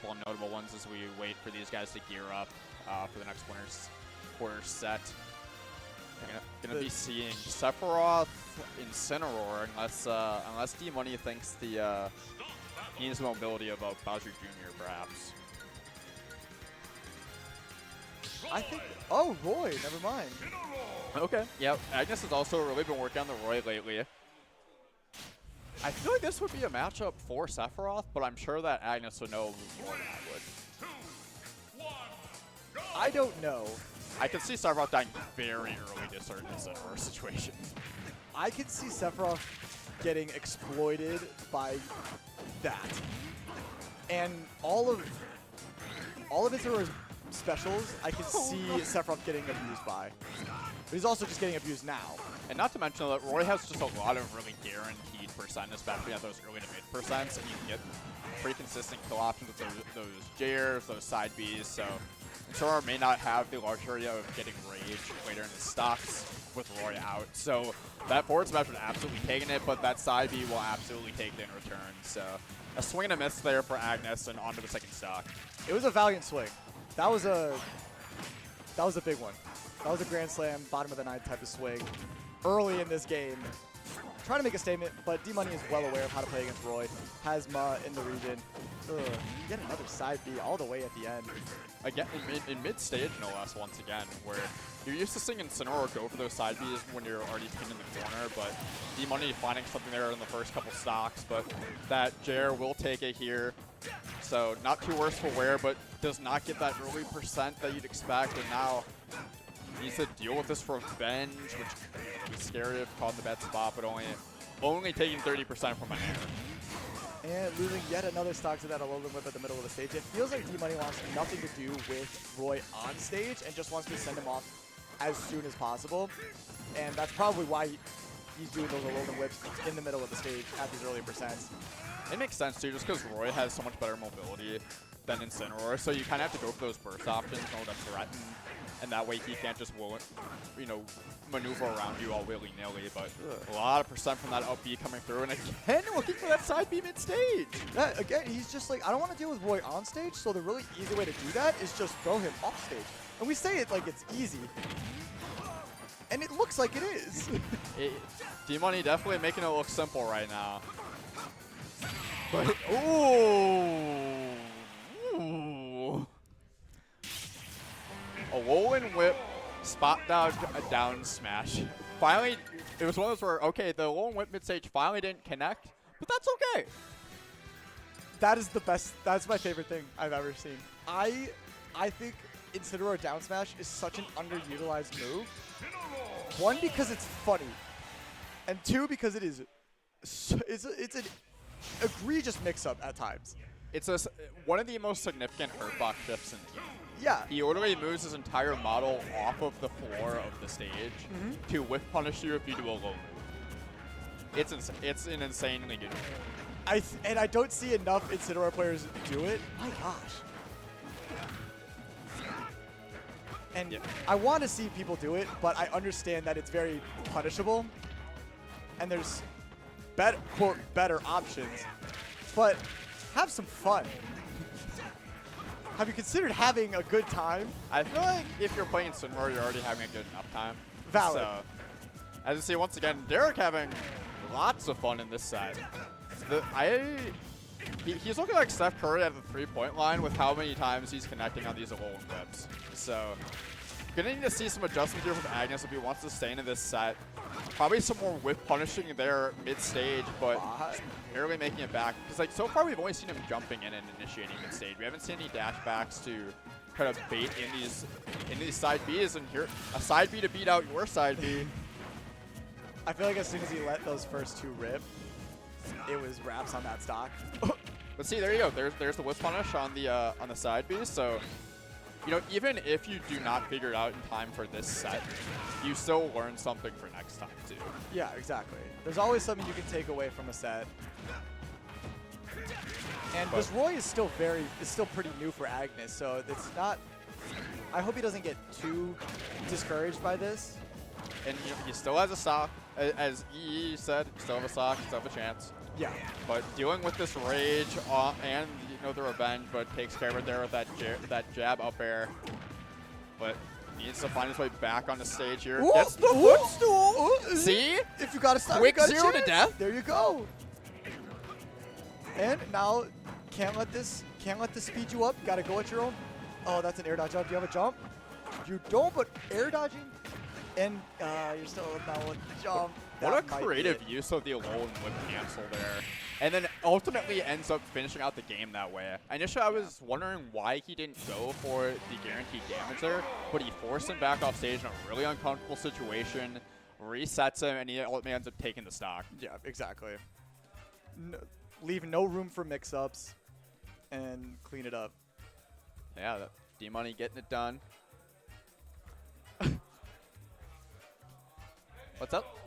couple of notable ones as we wait for these guys to gear up for the next winner's quarter set. Gonna be seeing Sephiroth, Incineroar, unless D-Money thinks the needs mobility of Bowser Jr. perhaps. I think. Oh, Roy. Never mind. Okay. Yep. Agnes has also really been working on the Roy lately. I feel like this would be a matchup for Sephiroth, but I'm sure that Agnes would know more than I would. I don't know. I can see Sephiroth dying very early to certain Incineroar situations. I can see Sephiroth getting exploited by that. And all of Incineroar's specials, I can see Sephiroth getting abused by. But he's also just getting abused now. And not to mention that Roy has just a lot of really guaranteed percent, especially at those early to mid percents, and you can get pretty consistent kill options with those Jairs, those side Bs, so Incineroar may not have the luxury of getting rage later in the stocks with Roy out. So that forward smash would absolutely taken it, but that side B will absolutely take it in return. So a swing and a miss there for Agnes and onto the second stock. It was a valiant swing. That was a big one. That was a Grand Slam, bottom of the ninth type of swing. Early in this game, trying to make a statement, but D-Money is well aware of how to play against Roy. Has Ma in the region. Ugh, yet another side B all the way at the end. Again, in mid-stage, no less, once again, where you're used to seeing Incineroar go for those side Bs when you're already pinned in the corner, but D-Money finding something there in the first couple stocks, but that Jair will take it here. So not too worse for wear, but does not get that early percent that you'd expect, and now needs to deal with this revenge, which would be scary if caught in the bad spot, but only taking 30% from an air. And losing yet another stock to that Alolan Whip at the middle of the stage. It feels like D-Money wants nothing to do with Roy on stage and just wants to send him off as soon as possible. And that's probably why he's doing those Alolan Whips in the middle of the stage at these early percents. It makes sense too, just because Roy has so much better mobility than Incineroar, so you kind of have to go for those burst options in order to threaten, and that way he can't just, maneuver around you all willy-nilly, but a lot of percent from that up B coming through, and again, looking for that side B mid-stage. Again, he's just like, I don't want to deal with Roy on stage, so the really easy way to do that is just throw him off stage. And we say it like it's easy, and it looks like it is. D-Money definitely making it look simple right now. But, ooh. A Alolan Whip, spot down smash. Finally, it was one of those where, okay, the Alolan Whip mid-stage finally didn't connect, but that's okay. That is the best, that's my favorite thing I've ever seen. I think Incineroar down smash is such an underutilized move. One, because it's funny, and two, because it is, it's an egregious mix-up at times. It's one of the most significant hurtbox shifts in the game. Yeah. He literally moves his entire model off of the floor of the stage to whiff punish you if you do a low move. It's an insanely good move. And I don't see enough Incineroar players do it. My gosh. And yeah. I want to see people do it, but I understand that it's very punishable. And there's quote, better options. But have some fun. Have you considered having a good time? I feel like if you're playing Incineroar, you're already having a good enough time. Valid. So, as you see, once again, Derek having lots of fun in this set. He's looking like Steph Curry at the three-point line with how many times he's connecting on these Alolan Whips. So, gonna need to see some adjustments here with Agnes if he wants to stay into this set. Probably some more whip punishing there mid-stage, but barely making it back. Because like so far we've only seen him jumping in and initiating mid-stage. We haven't seen any dash backs to kind of bait in these side Bs, and here a side B to beat out your side B. I feel like as soon as he let those first two rip, it was wraps on that stock. But see, there you go. There's the whip punish on the side B. So, even if you do not figure it out in time for this set, you still learn something for next time too. Yeah, exactly. There's always something you can take away from a set. And this Roy is still pretty new for Agnes, so it's not. I hope he doesn't get too discouraged by this. And he still has a stock, as EE said. Still have a stock, still have a chance. Yeah. But dealing with this rage and know the revenge, but takes care of it there with that jab up air. But needs to find his way back on the stage here. Ooh, Gets the ooh, footstool. ooh. See? If you got to stop, Quick you got a 0 to chance. death. There you go. And now, can't let this speed you up. Got to go at your own. Oh, that's an air dodge jump. Do you have a jump? You don't, but air dodging. And you're still now with the jump. What That a might be creative it. use of the alone whip cancel there. And then ultimately ends up finishing out the game that way. Initially, I was wondering why he didn't go for the guaranteed damage there, but he forced him back off stage in a really uncomfortable situation, resets him, and he ultimately ends up taking the stock. Yeah, exactly. No, leave no room for mix-ups and clean it up. Yeah, D-Money getting it done. What's up?